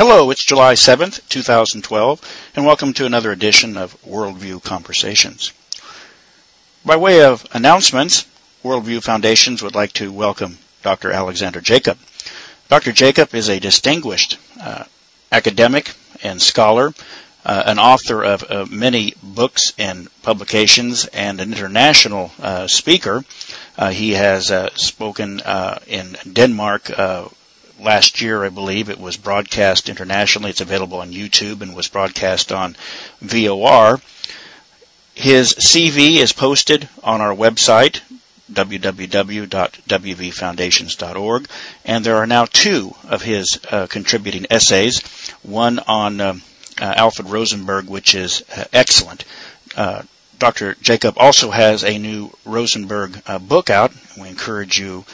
Hello, it's July 7th, 2012, and welcome to another edition of Worldview Conversations. By way of announcements, Worldview Foundations would like to welcome Dr. Alexander Jacob. Dr. Jacob is a distinguished academic and scholar, an author of many books and publications, and an international speaker. He has spoken in Denmark last year, I believe. It was broadcast internationally. It's available on YouTube and was broadcast on VOR. His CV is posted on our website, www.wvfoundations.org, and there are now two of his contributing essays, one on Alfred Rosenberg, which is excellent. Dr. Jacob also has a new Rosenberg book out. We encourage you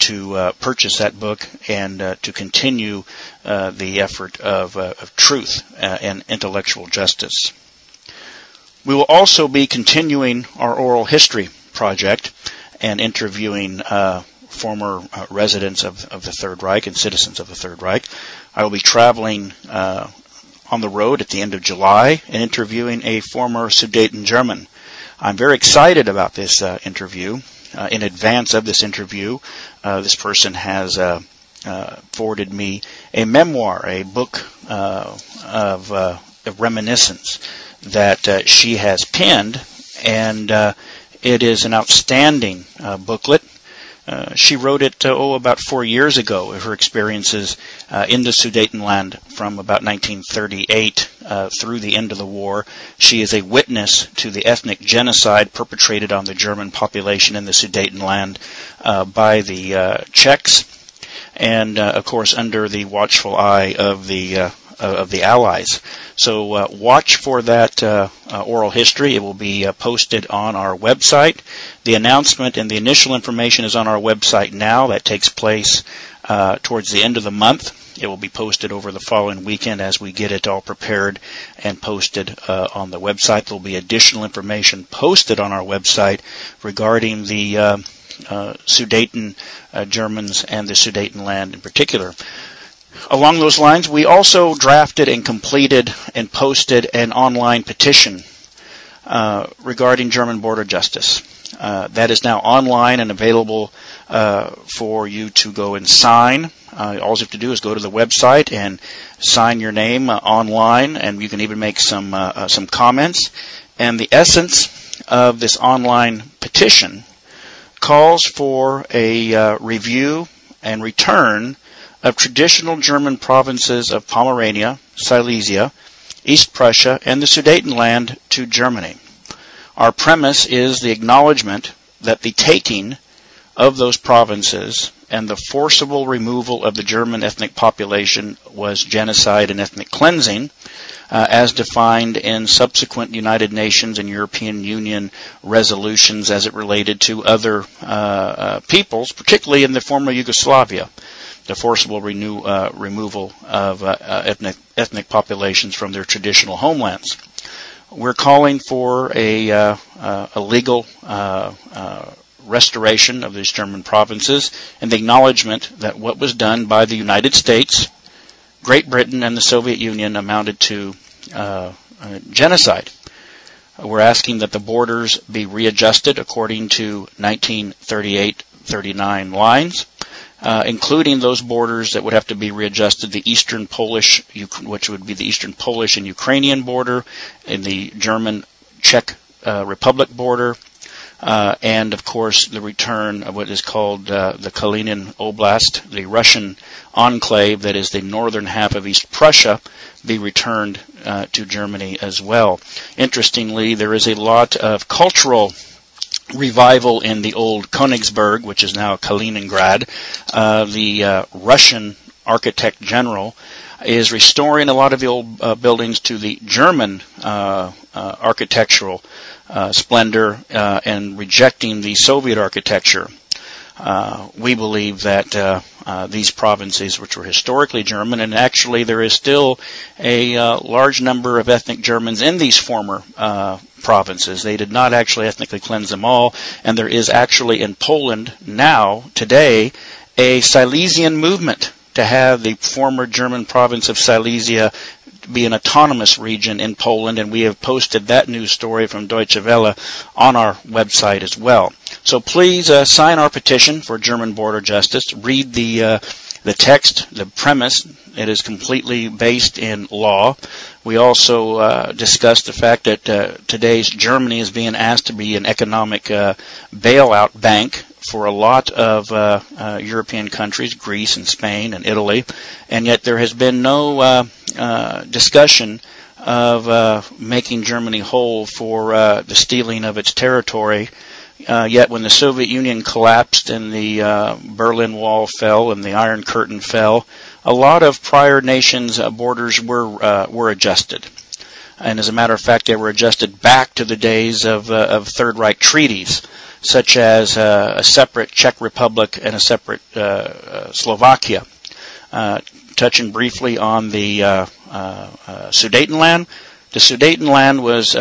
to purchase that book and to continue the effort of truth and intellectual justice. We will also be continuing our oral history project and interviewing former residents of the Third Reich and citizens of the Third Reich. I will be traveling on the road at the end of July and interviewing a former Sudeten German. I'm very excited about this interview. In advance of this interview, this person has forwarded me a memoir, a book of reminiscence that she has penned, and it is an outstanding booklet. She wrote it about 4 years ago of her experiences in the Sudetenland from about 1938 through the end of the war. She is a witness to the ethnic genocide perpetrated on the German population in the Sudetenland by the Czechs, and of course under the watchful eye of the Allies. So watch for that oral history. It will be posted on our website. The announcement and the initial information is on our website now. That takes place towards the end of the month. It will be posted over the following weekend as we get it all prepared and posted on the website. There will be additional information posted on our website regarding the Sudeten Germans and the Sudetenland in particular. Along those lines, we also drafted and completed and posted an online petition regarding German border justice. That is now online and available for you to go and sign. All you have to do is go to the website and sign your name online, and you can even make some comments. And the essence of this online petition calls for a review and return of traditional German provinces of Pomerania, Silesia, East Prussia, and the Sudetenland to Germany. Our premise is the acknowledgement that the taking of those provinces and the forcible removal of the German ethnic population was genocide and ethnic cleansing, as defined in subsequent United Nations and European Union resolutions as it related to other peoples, particularly in the former Yugoslavia. The forcible removal of ethnic populations from their traditional homelands. We're calling for a legal restoration of these German provinces and the acknowledgement that what was done by the United States, Great Britain, and the Soviet Union amounted to genocide. We're asking that the borders be readjusted according to 1938-39 lines. Including those borders that would have to be readjusted, the Eastern Polish, which would be the Eastern Polish and Ukrainian border, and the German-Czech Republic border, and of course the return of what is called the Kalinin Oblast, the Russian enclave that is the northern half of East Prussia, be returned to Germany as well. Interestingly, there is a lot of cultural revival in the old Königsberg, which is now Kaliningrad. The Russian architect general is restoring a lot of the old buildings to the German architectural splendor and rejecting the Soviet architecture. We believe that these provinces, which were historically German, and actually there is still a large number of ethnic Germans in these former provinces. They did not actually ethnically cleanse them all, and there is actually in Poland now, today, a Silesian movement to have the former German province of Silesia be an autonomous region in Poland, and we have posted that news story from Deutsche Welle on our website as well. So please sign our petition for German border justice. Read the text, the premise. It is completely based in law. We also discussed the fact that today's Germany is being asked to be an economic bailout bank for a lot of European countries, Greece and Spain and Italy, and yet there has been no discussion of making Germany whole for the stealing of its territory. Yet when the Soviet Union collapsed and the Berlin Wall fell and the Iron Curtain fell, a lot of prior nations' borders were adjusted. And as a matter of fact, they were adjusted back to the days of Third Reich treaties, such as a separate Czech Republic and a separate Slovakia. Touching briefly on the Sudetenland, the Sudetenland was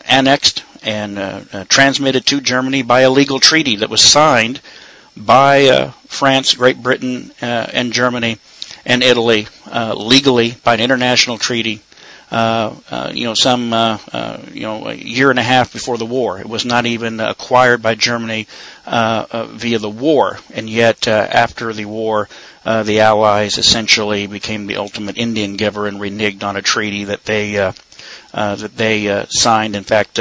annexed and transmitted to Germany by a legal treaty that was signed by France, Great Britain, and Germany, and Italy, legally by an international treaty. A year and a half before the war. It was not even acquired by Germany via the war, and yet after the war, the Allies essentially became the ultimate Indian giver and reneged on a treaty that they signed. In fact,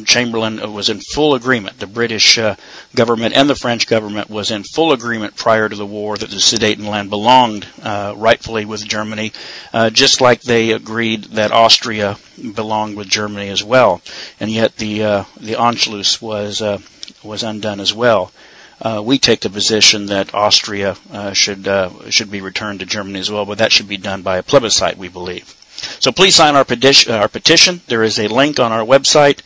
Chamberlain was in full agreement. The British government and the French government was in full agreement prior to the war that the Sudetenland belonged rightfully with Germany, just like they agreed that Austria belonged with Germany as well. And yet the Anschluss was undone as well. We take the position that Austria should be returned to Germany as well, but that should be done by a plebiscite, we believe. So please sign our petition. There is a link on our website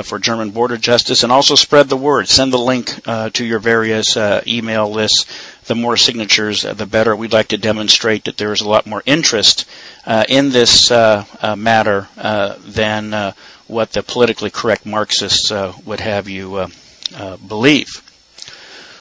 for German border justice, and also spread the word. Send the link to your various email lists. The more signatures, the better. We'd like to demonstrate that there is a lot more interest in this matter than what the politically correct Marxists would have you believe.